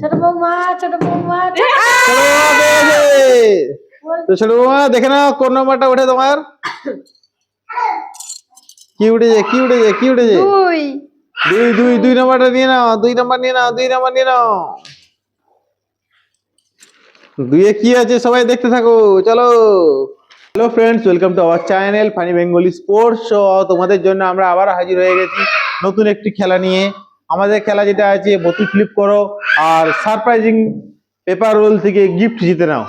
ছোট বৌমা ছোট বৌমা তো ছোট বৌমা দেখে নাও কোন নাম্বারটা ওঠে তোমার। কি উঠেছে কি উঠেছে কি উঠেছে? দুই। দুই দুই দুই নাম্বারটা নিয়ে নাও, দুই নাম্বার নিয়ে নাও, দুই নাম্বার নিয়ে নাও। দুইয়ে কি আছে সবাই দেখতে থাকো, চলো। Hello friends, welcome to our channel funny Bengali sports show. তোমাদের জন্য আমরা আবার হাজির হয়ে গেছি নতুন একটি খেলা নিয়ে। আমাদের খেলা যেটা আছে বোতল ফ্লিপ করো আর সারপ্রাইজিং পেপার রোল থেকে গিফট জিতে নাও।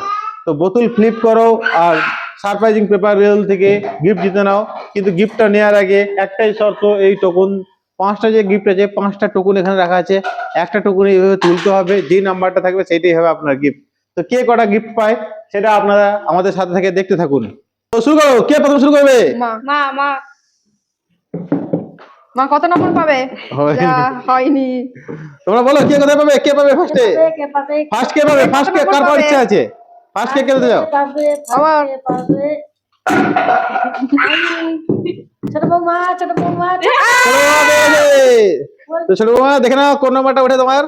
তো বোতল ফ্লিপ করো আর সারপ্রাইজিং পেপার রোল থেকে গিফট জিতে নাও। কিন্তু গিফটটা নেওয়ার আগে একটাই শর্ত, এই টোকন 5টা যে গিফট আছে 5টা টোকন এখানে রাখা আছে, একটা টোকন এইভাবে তুলতে হবে, যে নাম্বারটা থাকবে সেটাই হবে আপনার গিফট। তো কে কটা গিফট পায় সেটা আপনারা আমাদের সাথে থেকে দেখতে থাকুন। তো শুরু করো, কে প্রথম শুরু করবে? মা মা মা মা কত নম্বর পাবে? হয়নি। তোমরা বলো কে কোথায় পাবে, কে পাবে ফার্স্টে? কে পাবে ফার্স্ট কে পাবে? ফার্স্ট কে কার পাওয়ার ইচ্ছা আছে? ফার্স্ট কে খেলতে যাও। আমার। ছোট বৌমা ছোট বৌমা তো ছোট বৌমা দেখে নাও কোন নাম্বারটা ওঠে তোমার।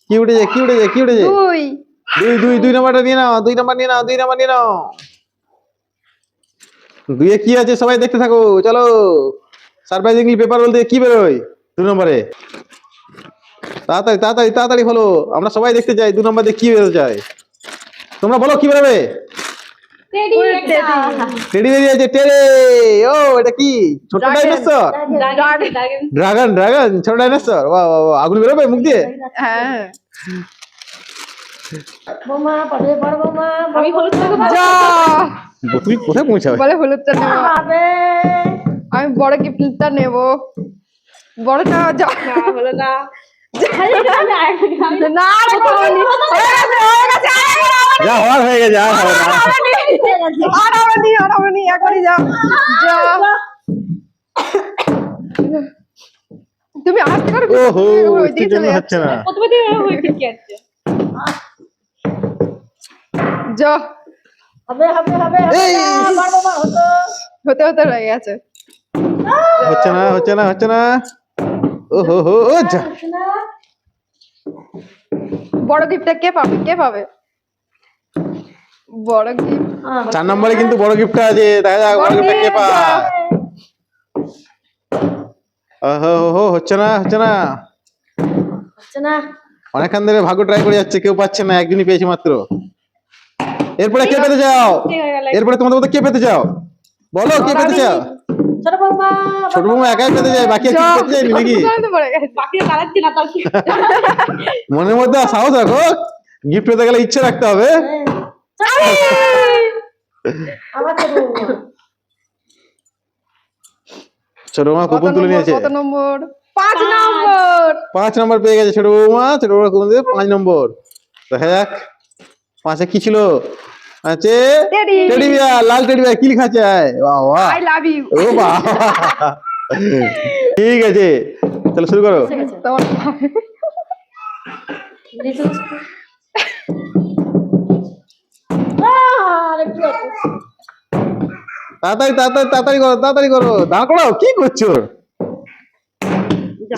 কি উঠেছে কি উঠেছে কি উঠেছে? দুই। দুই দুই দুই নাম্বারটা নিয়ে নাও, দুই নাম্বার নিয়ে নাও, দুই নাম্বার নিয়ে নাও। দুইয়ে কি আছে সবাই দেখতে থাকো, চলো। সারপ্রাইজিংলি পেপার বলতে কি বেরোয় 2 নম্বরে? তাড়াতাড়ি তাড়াতাড়ি তাড়াতাড়ি হলো, আমরা সবাই দেখতে চাই 2 নম্বরে কি বেরোতে চাই। তোমরা বলো কি বেরোবে? টেডি বেরিয়েছে, টেডি। ও এটা কি? ছোট ডাইনোসর? ড্রাগন ড্রাগন ছোট ডাইনোসর। বাহ বাহ বাহ, আগুন বেরোবে মুখ দিয়ে? হ্যাঁ। বৌমা পাবে বড় বৌমা আমি হলুদ যা তুমি কোথায় পৌঁছাবে? বলে হলুদটা নেব। পাবে আমি বড় গিফটটা নেব। বড়টা যা হলো না। না যা হওয়ার হয়ে গেছে, আর হবে না। তুমি আসতে পারো। ওহো, কি জন্য হচ্ছে না? যা হবে হবে হবে এই! বড় বৌমা হতো হতে হতে রয়ে গেছে। হচ্ছে না হচ্ছে না হচ্ছে না। ওহো হো ও যা। বড় গিফটটা কে পাবে কে পাবে? বড় গিফট 4 নম্বরে কিন্তু বড় গিফট আছে, দেখা যাক বড় গিফট কে পায়। ওহো হো হচ্ছে না হচ্ছে না। হচ্ছে না অনেকক্ষণ ধরে ভাগ্য ট্রাই করে যাচ্ছে, কেউ পাচ্ছে না, একজনই পেয়েছে মাত্র। এরপরে কে পেতে চাও? এরপরে তোমাদের মধ্যে কে পেতে চাও? বলো কে পেতে চাও? ছোট বৌমা ছোট বৌমা একাই পেতে যায়, বাকি আর কেউ পেতে চায়নি নাকি? মনের মধ্যে সাহস রাখো, গিফট পেতে গেলে ইচ্ছে রাখতে হবে। আমার ছোট বৌমা ছোট বৌমা কুপন তুলে নিয়েছে। কত নম্বর? 5 নম্বর। 5 নম্বর পেয়ে গেছে ছোট বৌমা। ছোট বৌমা কুপন দিয়ে 5 নম্বর। দেখা যাক 5-এ কি ছিল। আছে টেডি বিয়ার, লাল টেডি বিয়ার। কি লেখা আছে? বাহ বাহ, আই লাভ ইউ। ও বাহ। ঠিক আছে, তাহলে শুরু করো। তোমার তাড়াতাড়ি তাড়াতাড়ি তাড়াতাড়ি করো, তাড়াতাড়ি করো, দাঁড় করো, কি করছো?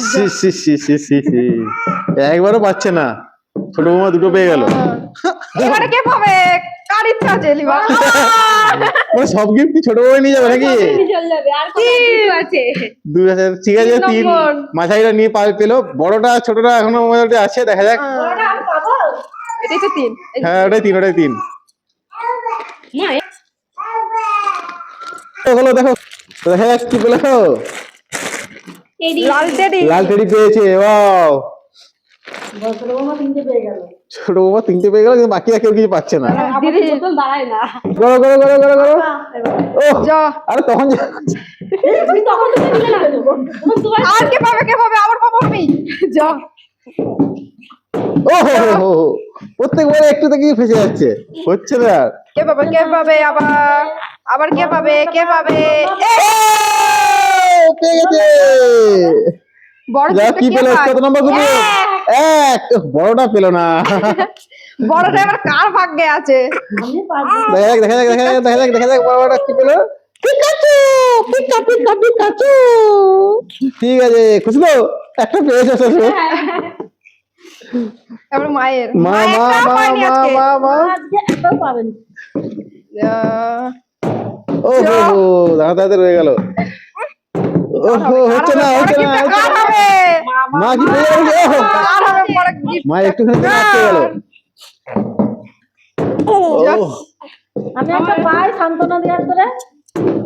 সি সি সি সি সি সি, একবারও পাচ্ছে না। ছোট বৌমা দুটো পেয়ে গেল। এবারে কে পাবে? কার ইচ্ছা আছে লিবা? মানে সব গিফট কি ছোট বৌমা নিয়ে যাবে নাকি? দুই আছে, ঠিক আছে। 3 মাঝারিটা নিয়ে পেলো, বড়টা ছোটটা এখনো মোবাইলটা আছে, দেখা যাক। এটাই তো 3। হ্যাঁ ওটাই 3, ওটাই 3 হলো। দেখো দেখা যাক কি পেলো। লাল টেডি। লাল টেডি পেয়েছে, ওয়াও। ছোট বৌমা তিনটে পেয়ে গেল ছোট বৌমা 3টে পেয়ে গেল, কিন্তু বাকিরা কেউ কিছু পাচ্ছে না। দিদি দাঁড়ায় না করো করো করো করো করো। ও যা। আরে তখন তুমি তখন তো দিলে না আর কে পাবে কে পাবে? আবার পাবো আমি। যা ও হো হো হো, প্রত্যেকবার একটু থেকেই ফেসে যাচ্ছে, হচ্ছে না আর। কে পাবে কে পাবে? আবার আবার কে পাবে কে পাবে? পেয়ে গেছে। বড় যা কি পেলো? কত নম্বর গ্রুপে? 1। বড়টা পেলো না। বড়টা এবার কার ভাগ্যে আছে? আমি পারবো দেখা যাক দেখা যাক দেখা যাক দেখা যাক দেখা যাক বড়টা কি পেলো। Pikachu Pika Pika Pikachu. ঠিক আছে, খুশি তো? একটা পেয়েছে শেষে। তারপর মায়ের মা মা একটাও মা পায়নি মা আজকে। মা মা আজকে একটাও পাবেন। আহ, ও হো হো দাঁড়াতে রয়ে গেল ও হো হচ্ছে না বড় হচ্ছে না gift হচ্ছে কার না। হবে? মা কি পেয়ে গেল ও কার হবে বড় gift? মা একটুখানি তো আটকে গেল ও আমি একটা পাই সান্ত্বনা দেওয়ার করে।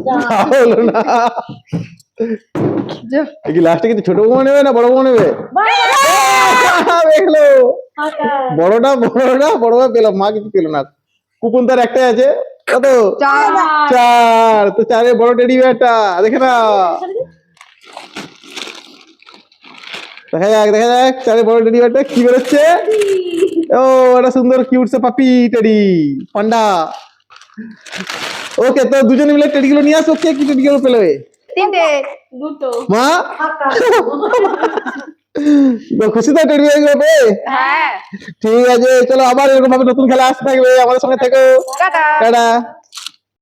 যা। হলো না যা। এ কি লাস্টে কি ছোট বৌমা নেবে না বড় বৌমা নেবে দেখলো ফাঁকা। বড় বড় পেলাম মা কিছু পেলো না কুপন তার একটাই আছে কত চার। চার তো চারে বড় টেডি বিয়ারটা দেখে না দেখা যাক চারে বড় টেডি বিয়ারটা কি বেরোচ্ছে ও এটা সুন্দর কিউট সে পাপি টেডি পান্ডা ওকে তো দুজনে মিলে টেডি গুলো নিয়ে আসো কে কি টেডি গুলো পেলে তিনটে। দুটো। মা ফাঁকা। তো খুশি তো টেডি বিয়ার গুলো পেয়ে? হ্যাঁ ঠিক আছে চলো আবার এরকম ভাবে নতুন খেলা আসতে থাকবে আমাদের সঙ্গে থেকো টাটা। টাটা